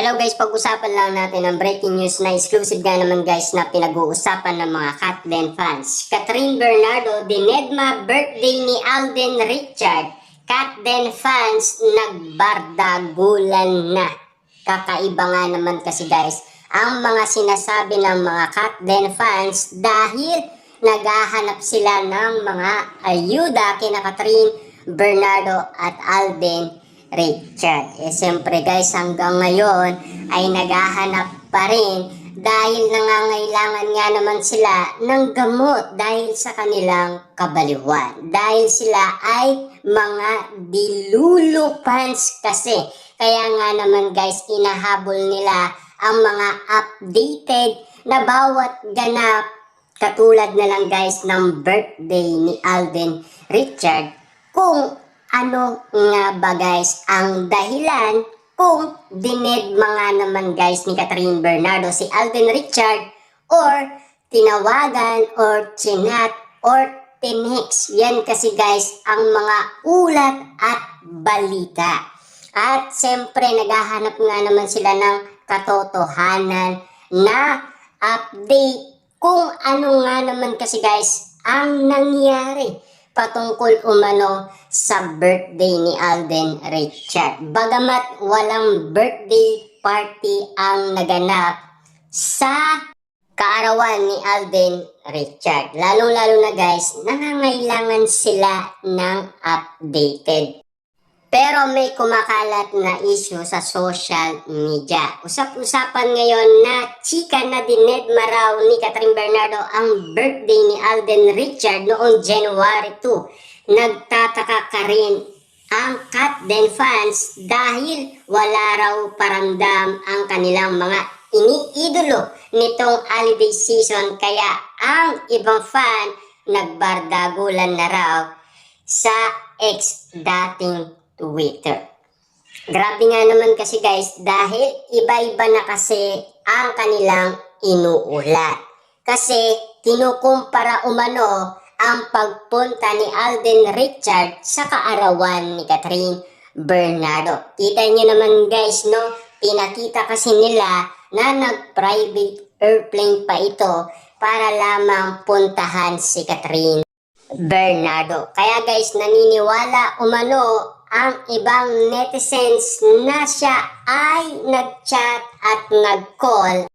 Hello guys, pag-usapan lang natin ang breaking news na exclusive nga naman guys na pinag-uusapan ng mga Katden fans. Catherine Bernardo, dinedma birthday ni Alden Richard. Katden fans nagbardagulan na. Kakaiba nga naman kasi guys ang mga sinasabi ng mga Katden fans dahil naghahanap sila ng mga ayuda kina Catherine Bernardo at Alden Richard. Siyempre guys, hanggang ngayon ay naghahanap pa rin dahil nangangailangan nga naman sila ng gamot dahil sa kanilang kabaliwan. Dahil sila ay mga dilulupans kasi. Kaya nga naman guys, inahabol nila ang mga updated na bawat ganap. Katulad na lang guys ng birthday ni Alden Richard. Kung ano nga ba guys ang dahilan kung dinedma nga naman guys ni Catherine Bernardo si Alden Richard or tinawagan or chinat or tinext. Yan kasi guys ang mga ulat at balita. At siyempre naghahanap nga naman sila ng katotohanan na update kung ano nga naman kasi guys ang nangyari patungkol umano sa birthday ni Alden Richard. Bagamat walang birthday party ang naganap sa kaarawan ni Alden Richard. Lalong-lalo na guys, nangangailangan sila ng updated. Pero may kumakalat na issue sa social media. Usap-usapan ngayon na chika na dinedma raw ni Catherine Bernardo ang birthday ni Alden Richard noong January 2. Nagtataka ka rin ang Katden fans dahil wala raw paramdam ang kanilang mga iniidolo nitong holiday season. Kaya ang ibang fan nagbardagulan na raw sa ex dating Twitter. Grabe nga naman kasi guys dahil iba-iba na kasi ang kanilang inuulat. Kasi kinukumpara umano ang pagpunta ni Alden Richard sa kaarawan ni Catherine Bernardo. Kita niyo naman guys no, pinakita kasi nila na nag-private airplane pa ito para lamang puntahan si Catherine Bernardo. Kaya guys naniniwala umano ang ibang netizens na siya ay nag-chat at nag-call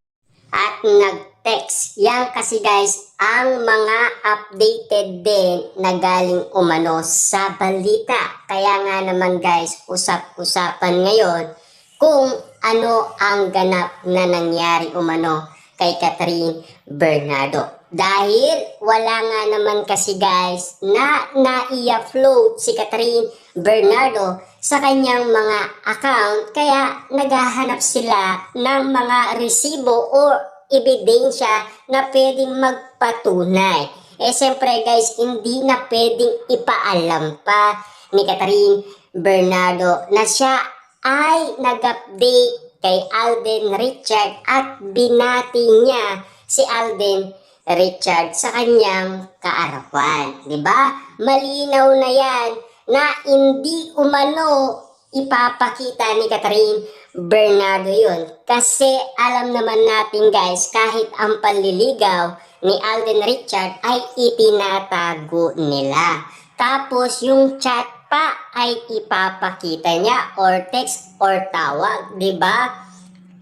at nag-text. Yan kasi guys ang mga updated din na galing umano sa balita. Kaya nga naman guys, usap-usapan ngayon kung ano ang ganap na nangyari umano kay Catherine Bernardo. Dahil wala nga naman kasi guys na nai-upload si Catherine Bernardo sa kanyang mga account, kaya naghahanap sila ng mga resibo o ebidensya na pwedeng magpatunay. Siyempre guys, hindi na pwedeng ipaalam pa ni Catherine Bernardo na siya ay nag-update kay Alden Richard at binati niya si Alden Richard sa kanyang kaarawan. Diba? Malinaw na yan na hindi umano ipapakita ni Catherine Bernardo yun. Kasi alam naman natin guys, kahit ang panliligaw ni Alden Richard ay itinatago nila. Tapos yung chat pa ay ipapakita niya or text or tawag. Diba?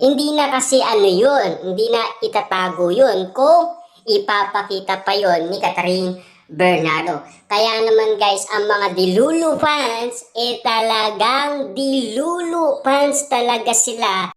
Hindi na kasi ano yun, hindi na itatago yun kung ipapakita pa yon ni Catherine Bernardo. Kaya naman guys, ang mga dilulu fans, talagang dilulu fans talaga sila.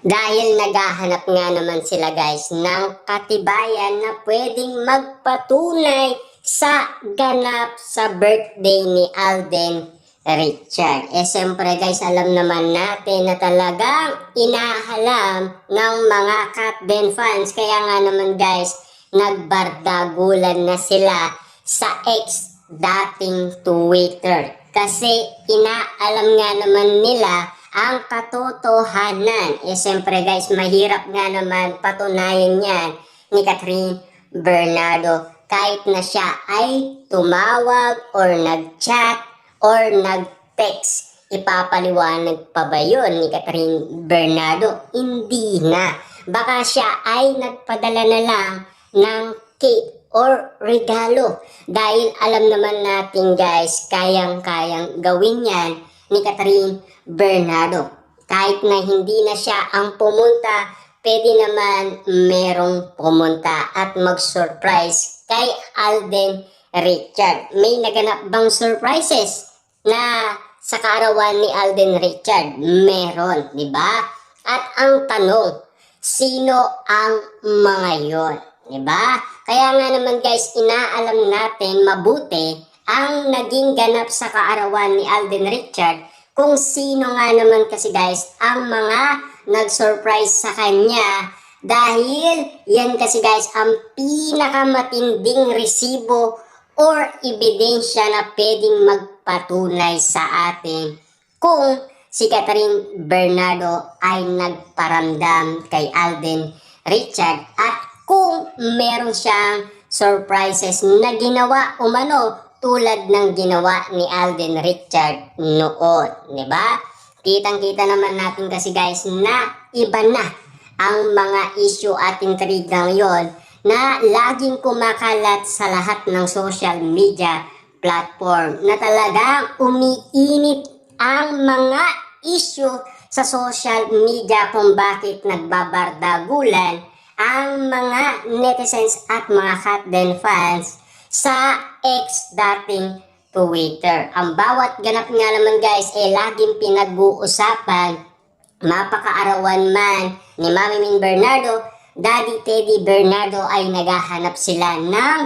Dahil naghahanap nga naman sila guys ng katibayan na pwedeng magpatunay sa ganap sa birthday ni Alden Richard. Siyempre guys, alam naman natin na talagang inahalam ng mga Katden fans. Kaya nga naman guys, nagbardagulan na sila sa ex dating Twitter. Kasi inaalam nga naman nila ang katotohanan. Siyempre guys, mahirap nga naman patunayan yan ni Catherine Bernardo. Kahit na siya ay tumawag or nag-chat or nag-text. Ipapaliwanag pa ba yun ni Catherine Bernardo? Hindi na. Baka siya ay nagpadala na lang ng cake or regalo. Dahil alam naman natin guys, kayang-kayang gawin yan ni Catherine Bernardo. Kahit na hindi na siya ang pumunta, pwede naman merong pumunta at mag-surprise kay Alden Richard. May naganap bang surprises na sa kaarawan ni Alden Richard? Meron, di ba? At ang tanong, sino ang mga yon? Di ba? Kaya nga naman guys, inaalam natin mabuti ang naging ganap sa kaarawan ni Alden Richard, kung sino nga naman kasi guys ang mga nag-surprise sa kanya, dahil yan kasi guys ang pinakamatinding resibo or ebidensya na pwedeng magpatunay sa atin kung si Catherine Bernardo ay nagparamdam kay Alden Richard at kung meron siyang surprises na ginawa umano tulad ng ginawa ni Alden Richard noon, di ba? Kitang-kita naman natin kasi guys na iba na ang mga issue at intrigang yon na laging kumakalat sa lahat ng social media platform, na talagang umiinit ang mga issue sa social media kung bakit nagbabardagulan ang mga netizens at mga Katden fans sa ex dating Twitter. Ang bawat ganap nga naman guys ay laging pinag-uusapan, mapakaarawan man ni Mami Min Bernardo, Daddy Teddy Bernardo ay naghahanap sila ng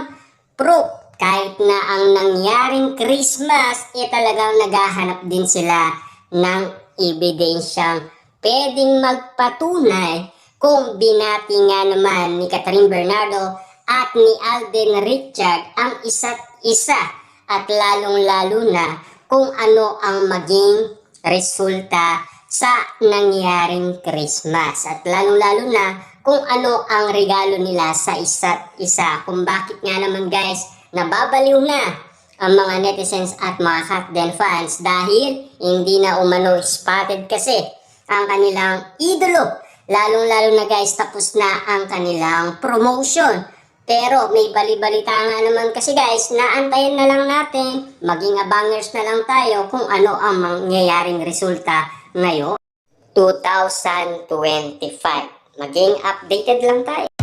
proof. Kahit na ang nangyaring Christmas, talagang naghahanap din sila ng ebidensyang pwedeng magpatunay kung binati nga naman ni Catherine Bernardo at ni Alden Richard ang isa't isa, at lalong-lalo na kung ano ang maging resulta sa nangyaring Christmas, at lalong-lalo na kung ano ang regalo nila sa isa't isa. Kung bakit nga naman guys nababaliw na ang mga netizens at mga Katden fans dahil hindi na umano spotted kasi ang kanilang idolo. Lalong-lalo na guys tapos na ang kanilang promotion. Pero may balibalita nga naman kasi guys na antayin na lang natin, maging abangers na lang tayo kung ano ang mangyayaring resulta ngayon 2025. Maging updated lang tayo.